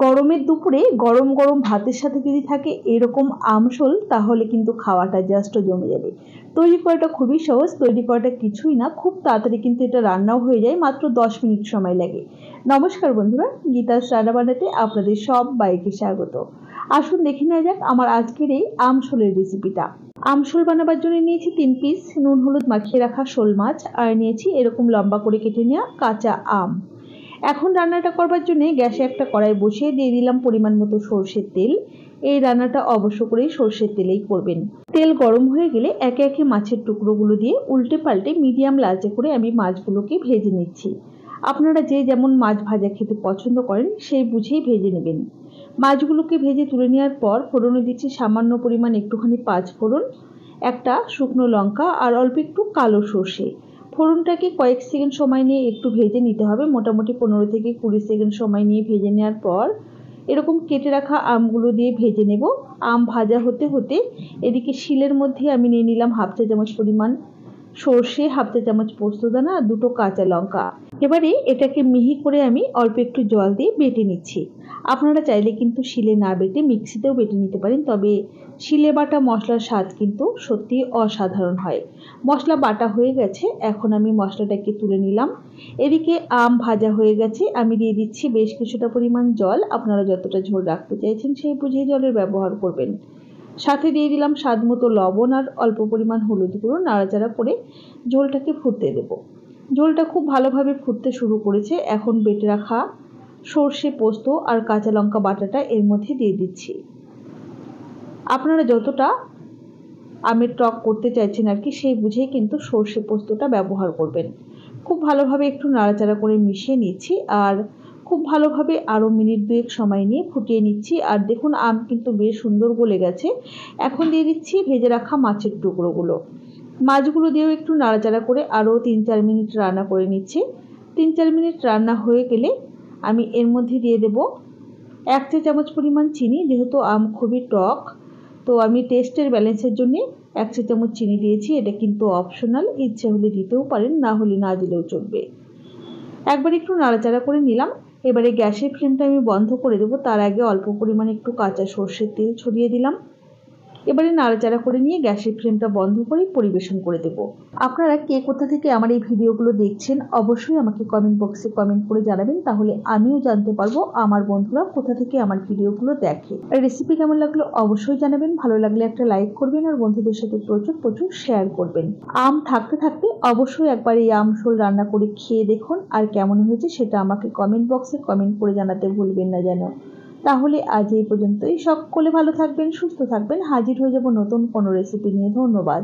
গরমের দুপুরে গরম গরম ভাতের সাথে যদি থাকে এরকম আমশোল, তাহলে কিন্তু খাওয়াটা জাস্ট জমে যাবে। তৈরি করাটা খুবই সহজ, তৈরি করাটা কিছুই না, খুব তাড়াতাড়ি কিন্তু এটা রান্নাও হয়ে যায়, মাত্র 10 মিনিট সময় লাগে। নমস্কার বন্ধুরা, গীতাস রান্না বান্নাতে আপনাদের সবাইকে স্বাগত। আসুন দেখে নেওয়া যাক আমার আজকের এই আমশোলের রেসিপিটা। আমশোল বানাবার জন্য নিয়েছি 3 পিস নুন হলুদ মাখিয়ে রাখা শোল মাছ, আর নিয়েছি এরকম লম্বা করে কেটে নেওয়া কাঁচা আম। এখন রান্নাটা করবার জন্য গ্যাসে একটা কড়াই বসিয়ে দিয়ে দিলাম পরিমাণ মতো সরষের তেল। এই রান্নাটা অবশ্য করেই সরষের তেলেই করবেন। তেল গরম হয়ে গেলে একে একে মাছের টুকরোগুলো দিয়ে উল্টে পাল্টে মিডিয়াম লালচে করে আমি মাছগুলোকে ভেজে নিচ্ছি। আপনারা যে যেমন মাছ ভাজা খেতে পছন্দ করেন সেই বুঝেই ভেজে নেবেন। মাছগুলোকে ভেজে তুলে নেওয়ার পর ফোড়নে দিচ্ছি সামান্য পরিমাণ একটুখানি 5 ফোড়ন, একটা শুকনো লঙ্কা আর অল্প একটু কালো সর্ষে। ফোড়নটাকে কয়েক সেকেন্ড সময় নিয়ে একটু ভেজে নিতে হবে, মোটামুটি 15 থেকে 20 সেকেন্ড সময় নিয়ে ভেজে নেওয়ার পর এরকম কেটে রাখা আমগুলো দিয়ে ভেজে নেব। আম ভাজা হতে হতে এদিকে শিলের মধ্যে আমি নিয়ে নিলাম হাফ চা চামচ পরিমাণ সর্ষে, হাফ চা চামচ পোস্তদানা আর 2টো কাঁচা লঙ্কা। এবারে এটাকে মিহি করে আমি অল্প একটু জল দিয়ে বেটে নিচ্ছি। আপনারা চাইলে কিন্তু শিলে না বেটে মিক্সিতেও বেটে নিতে পারেন, তবে শিলে বাটা মশলার স্বাদ কিন্তু সত্যি অসাধারণ হয়। মশলা বাটা হয়ে গেছে, এখন আমি মশলাটাকে তুলে নিলাম। এদিকে আম ভাজা হয়ে গেছে, আমি দিয়ে দিচ্ছি বেশ কিছুটা পরিমাণ জল। আপনারা যতটা ঝোল রাখতে চাইছেন সেই বুঝে জলের ব্যবহার করবেন। সাথে দিয়ে দিলাম স্বাদ মতো লবণ আর অল্প পরিমাণ হলুদ গুঁড়ো। নাড়াচাড়া করে ঝোলটাকে ফুটতে দেব। ঝোলটা খুব ভালোভাবে ফুটতে শুরু করেছে, এখন বেটে রাখা সর্ষে পোস্ত আর কাঁচা লঙ্কা বাটাটা এর মধ্যে দিয়ে দিচ্ছি। আপনারা যতটা আমের টক করতে চাইছেন আর কি, সেই বুঝেই কিন্তু সর্ষে পোস্তটা ব্যবহার করবেন। খুব ভালোভাবে একটু নাড়াচাড়া করে মিশিয়ে নিচ্ছি, আর খুব ভালোভাবে আরও মিনিট 2 সময় নিয়ে ফুটিয়ে নিচ্ছি। আর দেখুন আম কিন্তু বেশ সুন্দর গলে গেছে। এখন দিয়ে দিচ্ছি ভেজে রাখা মাছের টুকরোগুলো। মাছগুলো দিয়েও একটু নাড়াচাড়া করে আরও 3-4 মিনিট রান্না করে নিচ্ছি। 3-4 মিনিট রান্না হয়ে গেলে আমি এর মধ্যে দিয়ে দেব 1 চা চামচ পরিমাণ চিনি। যেহেতু আম খুবই টক, তো আমি টেস্টের ব্যালেন্সের জন্য 1 চা চামচ চিনি দিয়েছি। এটা কিন্তু অপশনাল, ইচ্ছে হলে দিতেও পারেন, না হলে না দিলেও চলবে। একবার একটু নাড়াচাড়া করে নিলাম। এবারে গ্যাসের ফ্লেমটা আমি বন্ধ করে দেবো, তার আগে অল্প পরিমাণে একটু কাঁচা সর্ষের তেল ছড়িয়ে দিলাম। এবারে নাড়াচাড়া করে নিয়ে গ্যাসের ফ্লেমটা বন্ধ করে পরিবেশন করে দেব। আপনারা কে কোথা থেকে আমার এই ভিডিওগুলো দেখছেন অবশ্যই আমাকে কমেন্ট বক্সে কমেন্ট করে জানাবেন, তাহলে আমিও জানতে পারবো আমার বন্ধুরা কোথা থেকে আমার ভিডিওগুলো দেখে। আর রেসিপি কেমন লাগলো অবশ্যই জানাবেন, ভালো লাগলে একটা লাইক করবেন আর বন্ধুদের সাথে প্রচুর প্রচুর শেয়ার করবেন। আম থাকতে থাকতে অবশ্যই একবার এই আমশোল রান্না করে খেয়ে দেখুন, আর কেমন হয়েছে সেটা আমাকে কমেন্ট বক্সে কমেন্ট করে জানাতে ভুলবেন না যেন। তাহলে আজ এই পর্যন্তই। সকলে ভালো থাকবেন, সুস্থ থাকবেন। হাজির হয়ে যাব নতুন কোনো রেসিপি নিয়ে। ধন্যবাদ।